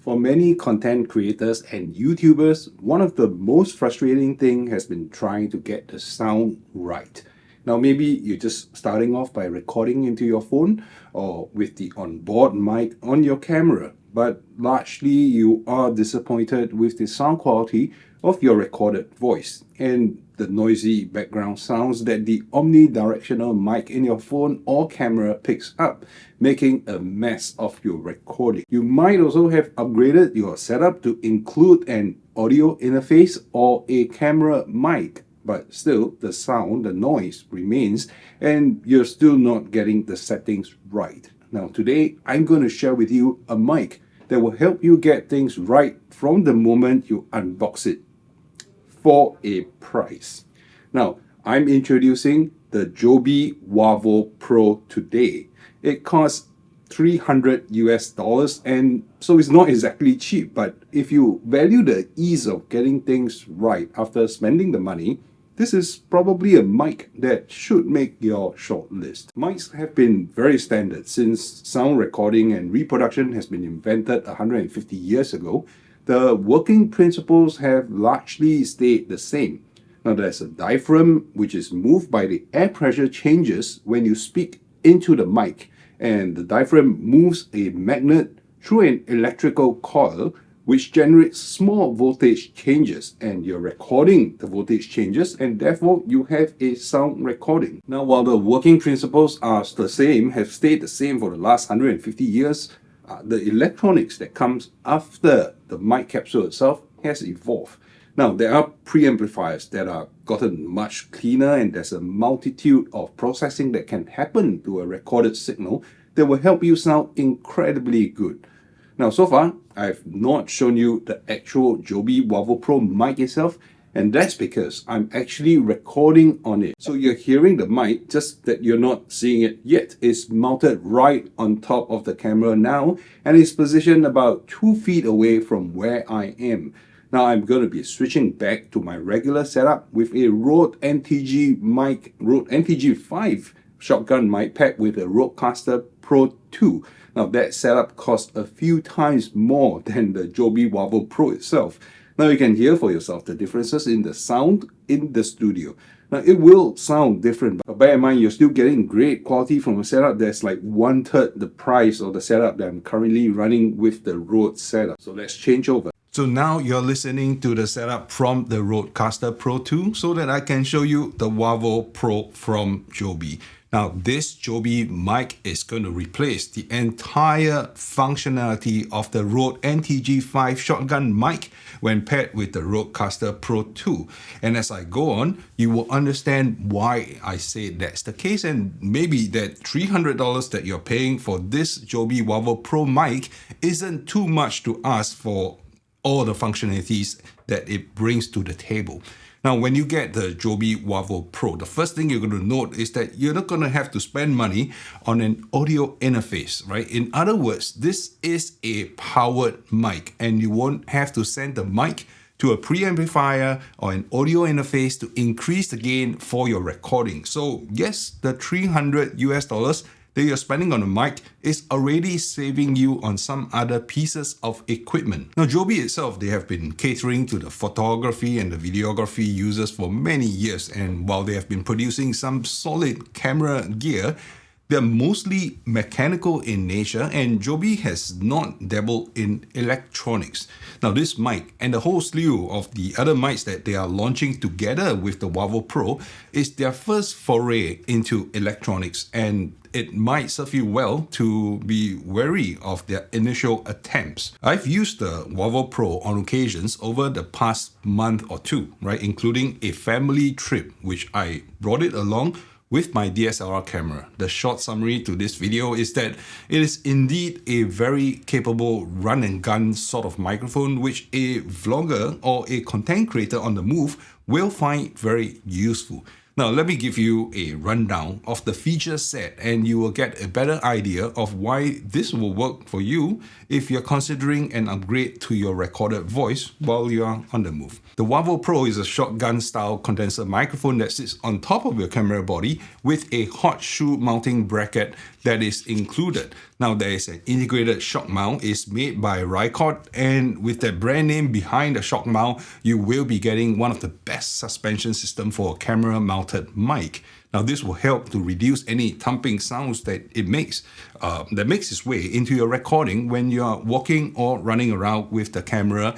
For many content creators and YouTubers, one of the most frustrating thing has been trying to get the sound right. Now, maybe you're just starting off by recording into your phone or with the onboard mic on your camera, but largely you are disappointed with the sound quality of your recorded voice and the noisy background sounds that the omnidirectional mic in your phone or camera picks up, making a mess of your recording. You might also have upgraded your setup to include an audio interface or a camera mic, but still the sound, the noise remains, and you're still not getting the settings right. Now today, I'm going to share with you a mic that will help you get things right from the moment you unbox it for a price. Now, I'm introducing the Joby Wavo Pro today. It costs $300, and so it's not exactly cheap, but if you value the ease of getting things right after spending the money, this is probably a mic that should make your short list. Mics have been very standard since sound recording and reproduction has been invented 150 years ago. The working principles have largely stayed the same. Now there's a diaphragm which is moved by the air pressure changes when you speak into the mic, and the diaphragm moves a magnet through an electrical coil which generates small voltage changes, and you're recording the voltage changes, and therefore you have a sound recording. Now while the working principles are the same, have stayed the same for the last 150 years, the electronics that comes after the mic capsule itself has evolved. Now, there are preamplifiers that are gotten much cleaner, and there's a multitude of processing that can happen to a recorded signal that will help you sound incredibly good. Now, so far, I've not shown you the actual Joby Wavo Pro mic itself, and that's because I'm actually recording on it. So you're hearing the mic, just that you're not seeing it yet. It's mounted right on top of the camera now, and it's positioned about 2 feet away from where I am. Now I'm going to be switching back to my regular setup with a Rode NTG mic, Rode NTG 5 shotgun mic pack with a Rodecaster Pro 2. Now that setup costs a few times more than the Joby Wavo Pro itself. Now you can hear for yourself the differences in the sound in the studio. Now it will sound different, but bear in mind you're still getting great quality from a setup that's like 1/3 the price of the setup that I'm currently running with the Rode setup. So let's change over. So now you're listening to the setup from the Rodecaster Pro 2 so that I can show you the Wavo Pro from Joby. Now this Joby mic is going to replace the entire functionality of the Rode NTG 5 shotgun mic when paired with the Rodecaster Pro 2. And as I go on, you will understand why I say that's the case, and maybe that $300 that you're paying for this Joby Wavo Pro mic isn't too much to ask for all the functionalities that it brings to the table. Now, when you get the Joby Wavo Pro, the first thing you're going to note is that you're not going to have to spend money on an audio interface, right? In other words, this is a powered mic, and you won't have to send the mic to a preamplifier or an audio interface to increase the gain for your recording. So yes, the $300 that you're spending on a mic is already saving you on some other pieces of equipment. Now, Joby itself, they have been catering to the photography and the videography users for many years, and while they have been producing some solid camera gear, they're mostly mechanical in nature, and Joby has not dabbled in electronics. Now this mic and the whole slew of the other mics that they are launching together with the Wavo Pro is their first foray into electronics, and it might serve you well to be wary of their initial attempts. I've used the Wavo Pro on occasions over the past month or two, right? Including a family trip, which I brought it along with my DSLR camera. The short summary to this video is that it is indeed a very capable run and gun sort of microphone, which a vlogger or a content creator on the move will find very useful. Now, let me give you a rundown of the feature set and you will get a better idea of why this will work for you if you're considering an upgrade to your recorded voice while you're on the move. The Wavo Pro is a shotgun-style condenser microphone that sits on top of your camera body with a hot shoe mounting bracket that is included. Now, there is an integrated shock mount. It's made by Rycord, and with that brand name behind the shock mount, you will be getting one of the best suspension system for a camera-mounted mic. Now, this will help to reduce any thumping sounds that it makes, that makes its way into your recording when you are walking or running around with the camera,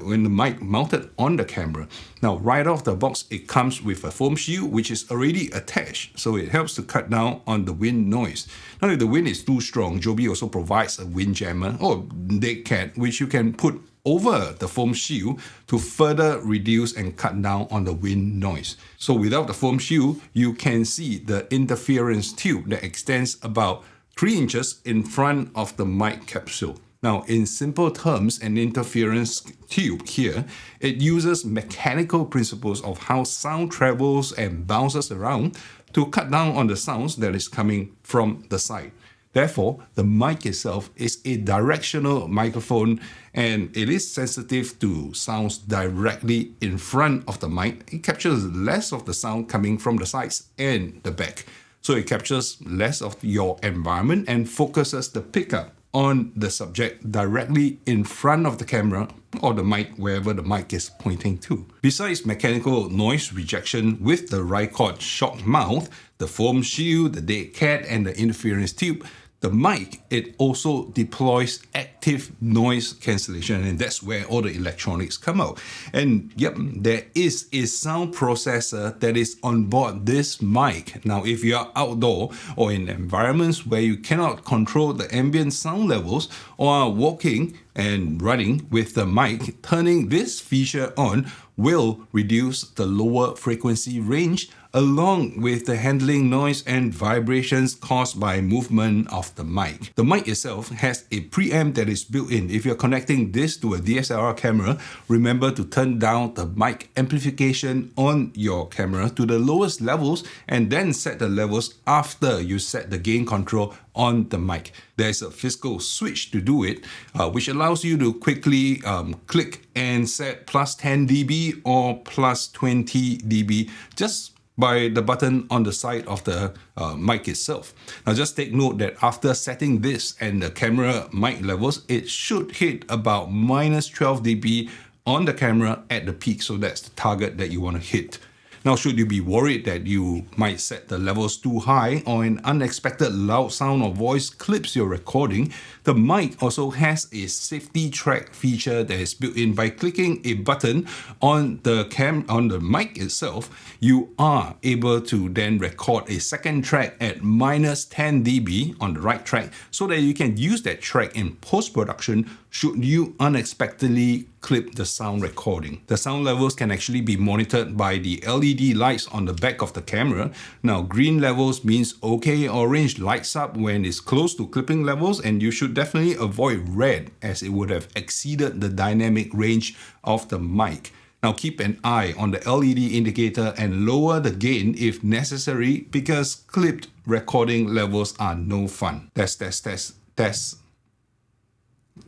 when the mic mounted on the camera. Now, right off the box, it comes with a foam shield, which is already attached, so it helps to cut down on the wind noise. Now, if the wind is too strong, Joby also provides a wind jammer or dead cat, which you can put over the foam shield to further reduce and cut down on the wind noise. So without the foam shield, you can see the interference tube that extends about 3 inches in front of the mic capsule. Now, in simple terms, an interference tube here, it uses mechanical principles of how sound travels and bounces around to cut down on the sounds that is coming from the side. Therefore, the mic itself is a directional microphone and it is sensitive to sounds directly in front of the mic. It captures less of the sound coming from the sides and the back. So it captures less of your environment and focuses the pickup on the subject directly in front of the camera or the mic, wherever the mic is pointing to. Besides mechanical noise rejection with the Rycord shock mount, the foam shield, the dead cat, and the interference tube, the mic, it also deploys active noise cancellation, and that's where all the electronics come out. And yep, there is a sound processor that is on board this mic. Now, if you are outdoor or in environments where you cannot control the ambient sound levels or are walking and running with the mic, turning this feature on will reduce the lower frequency range along with the handling noise and vibrations caused by movement of the mic. The mic itself has a preamp that is built in. If you're connecting this to a DSLR camera, remember to turn down the mic amplification on your camera to the lowest levels and then set the levels after you set the gain control on the mic. There's a physical switch to do it, which allows you to quickly click and set plus 10 dB or plus 20 dB just by the button on the side of the mic itself. Now, just take note that after setting this and the camera mic levels, it should hit about minus 12 dB on the camera at the peak. So that's the target that you want to hit. Now, should you be worried that you might set the levels too high or an unexpected loud sound or voice clips your recording, the mic also has a safety track feature that is built in. By clicking a button on the mic itself, you are able to then record a second track at minus 10 dB on the right track so that you can use that track in post-production should you unexpectedly clip the sound recording. The sound levels can actually be monitored by the LED lights on the back of the camera. Now, green levels means okay, orange lights up when it's close to clipping levels, and you should definitely avoid red as it would have exceeded the dynamic range of the mic. Now, keep an eye on the LED indicator and lower the gain if necessary because clipped recording levels are no fun. Test.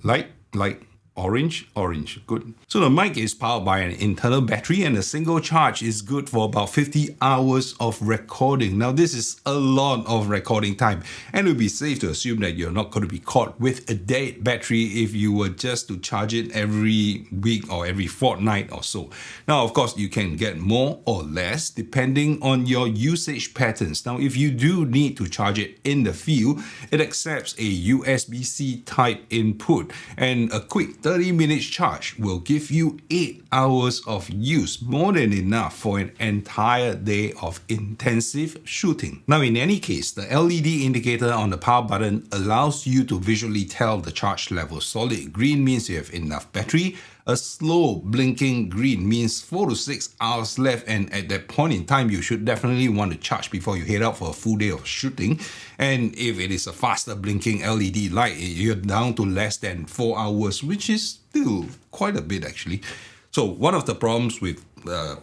Light. Orange, good. So the mic is powered by an internal battery and a single charge is good for about 50 hours of recording. Now, this is a lot of recording time and it would be safe to assume that you're not going to be caught with a dead battery if you were just to charge it every week or every fortnight or so. Now, of course, you can get more or less depending on your usage patterns. Now, if you do need to charge it in the field, it accepts a USB-C type input, and a quick 30 minutes charge will give you 8 hours of use, more than enough for an entire day of intensive shooting. Now, in any case, the LED indicator on the power button allows you to visually tell the charge level. Solid green means you have enough battery. A slow blinking green means 4 to 6 hours left, and at that point in time, you should definitely want to charge before you head out for a full day of shooting. And if it is a faster blinking LED light, you're down to less than 4 hours, which is still quite a bit actually. So one of the problems with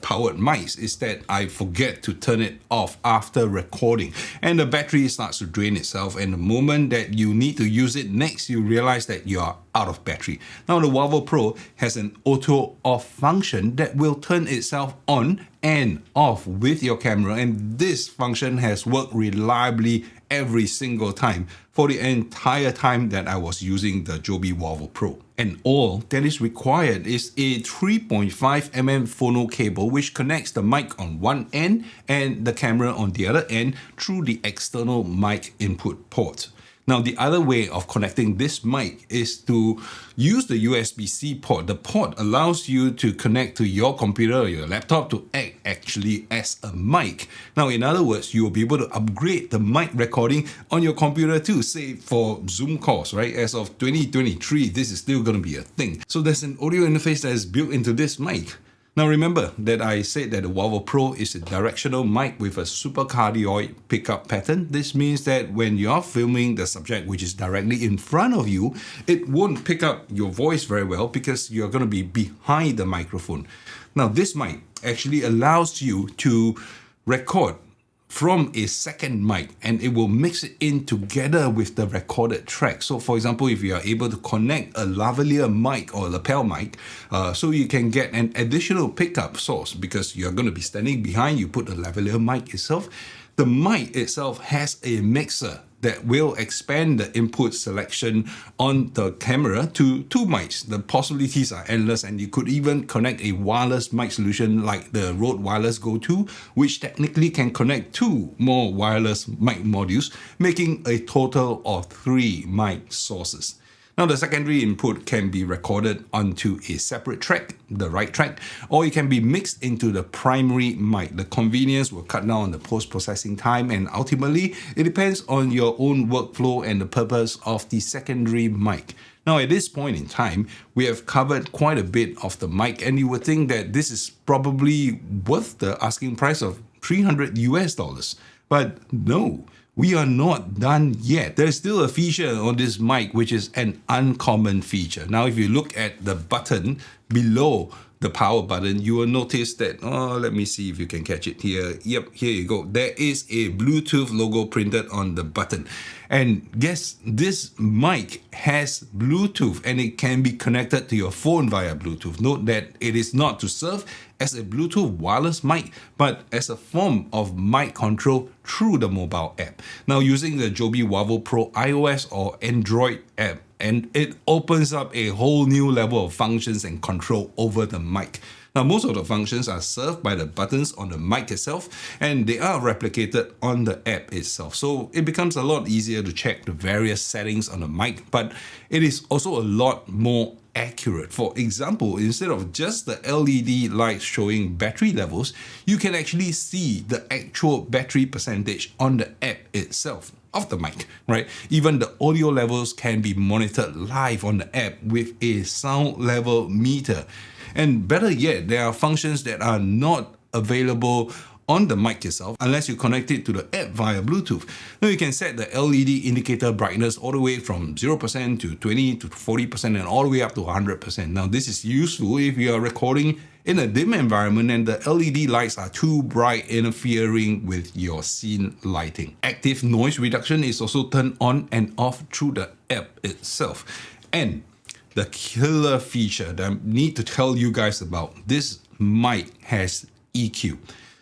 powered mics is that I forget to turn it off after recording, and the battery starts to drain itself, and the moment that you need to use it next, you realize that you are out of battery. Now the Wavo Pro has an auto off function that will turn itself on and off with your camera, and this function has worked reliably every single time for the entire time that I was using the Joby Wavo Pro. And all that is required is a 3.5mm phono cable which connects the mic on one end and the camera on the other end through the external mic input port. Now, the other way of connecting this mic is to use the USB-C port. The port allows you to connect to your computer or your laptop to act actually as a mic. Now, in other words, you will be able to upgrade the mic recording on your computer too, say for Zoom calls, right? As of 2023, this is still going to be a thing. So there's an audio interface that is built into this mic. Now remember that I said that the Wavo Pro is a directional mic with a super cardioid pickup pattern. This means that when you're filming the subject which is directly in front of you, it won't pick up your voice very well because you're going to be behind the microphone. Now this mic actually allows you to record from a second mic, and it will mix it in together with the recorded track. So for example, if you are able to connect a lavalier mic or lapel mic, so you can get an additional pickup source because you're going to be standing behind, you put the lavalier mic itself. The mic itself has a mixer that will expand the input selection on the camera to two mics. The possibilities are endless, and you could even connect a wireless mic solution like the Rode Wireless Go 2, which technically can connect two more wireless mic modules, making a total of 3 mic sources. Now, the secondary input can be recorded onto a separate track, the right track, or it can be mixed into the primary mic. The convenience will cut down on the post-processing time, and ultimately, it depends on your own workflow and the purpose of the secondary mic. Now, at this point in time, we have covered quite a bit of the mic, and you would think that this is probably worth the asking price of $300. But no. We are not done yet. There's still a feature on this mic which is an uncommon feature. Now, if you look at the button below the power button, you will notice that, let me see if you can catch it here. Yep, here you go. There is a Bluetooth logo printed on the button. And guess this mic has Bluetooth, and it can be connected to your phone via Bluetooth. Note that it is not to serve as a Bluetooth wireless mic, but as a form of mic control through the mobile app. Now, using the Joby Wavo Pro iOS or Android app, and it opens up a whole new level of functions and control over the mic. Now, most of the functions are served by the buttons on the mic itself, and they are replicated on the app itself. So it becomes a lot easier to check the various settings on the mic, but it is also a lot more accurate. For example, instead of just the LED lights showing battery levels, you can actually see the actual battery percentage on the app itself of the mic, right? Even the audio levels can be monitored live on the app with a sound level meter. And better yet, there are functions that are not available on the mic itself unless you connect it to the app via Bluetooth. Now you can set the LED indicator brightness all the way from 0% to 20 to 40% and all the way up to 100%. Now this is useful if you are recording in a dim environment and the LED lights are too bright, interfering with your scene lighting. Active noise reduction is also turned on and off through the app itself. And the killer feature that I need to tell you guys about, this mic has EQ.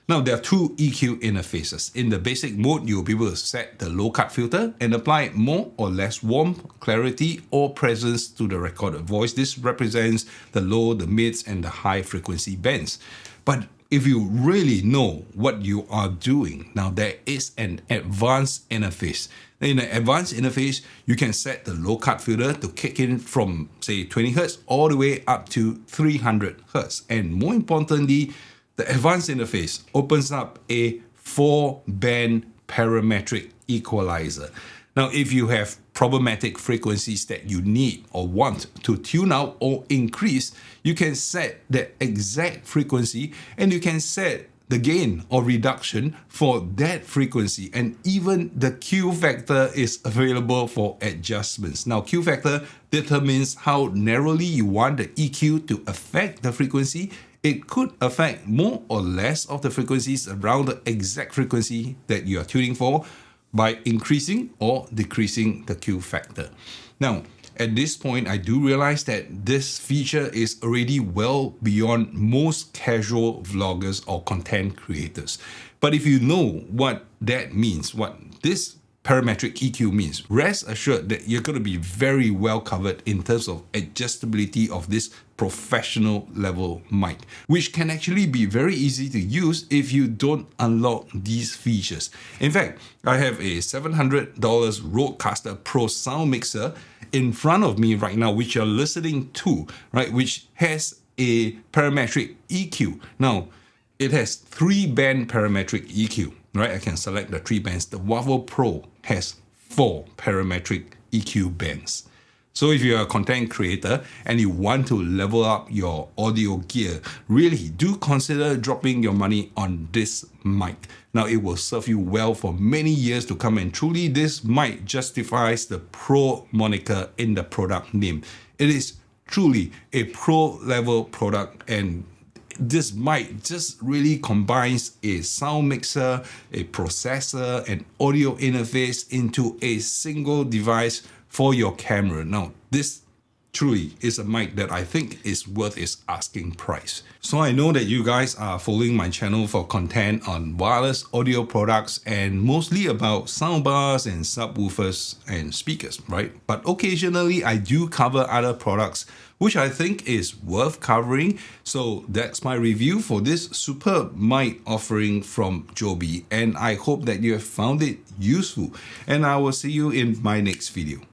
Now, there are two EQ interfaces. In the basic mode, you'll be able to set the low cut filter and apply more or less warmth, clarity, or presence to the recorded voice. This represents the low, the mids, and the high frequency bands. But if you really know what you are doing, now there is an advanced interface. In the advanced interface, you can set the low cut filter to kick in from, say, 20 Hz all the way up to 300 Hz. And more importantly, the advanced interface opens up a 4-band parametric equalizer. Now, if you have problematic frequencies that you need or want to tune out or increase, you can set the exact frequency and you can set the gain or reduction for that frequency, and even the Q factor is available for adjustments. Now, Q factor determines how narrowly you want the EQ to affect the frequency it could affect more or less of the frequencies around the exact frequency that you are tuning for by increasing or decreasing the Q factor. Now, at this point, I do realize that this feature is already well beyond most casual vloggers or content creators. But if you know what that means, what this parametric EQ means, rest assured that you're going to be very well covered in terms of adjustability of this professional level mic, which can actually be very easy to use if you don't unlock these features. In fact, I have a $700 Rodecaster Pro sound mixer in front of me right now, which you're listening to, right, which has a parametric EQ. Now, it has 3-band parametric EQ, right? I can select the 3 bands. The Wavo Pro has 4 parametric EQ bands. So if you're a content creator and you want to level up your audio gear, really do consider dropping your money on this mic. Now, it will serve you well for many years to come, and truly this mic justifies the Pro moniker in the product name. It is truly a pro level product, and this mic just really combines a sound mixer, a processor, and audio interface into a single device for your camera. Now, this truly is a mic that I think is worth its asking price. So I know that you guys are following my channel for content on wireless audio products and mostly about soundbars and subwoofers and speakers, right? But occasionally I do cover other products which I think is worth covering. So that's my review for this superb mic offering from Joby, and I hope that you have found it useful, and I will see you in my next video.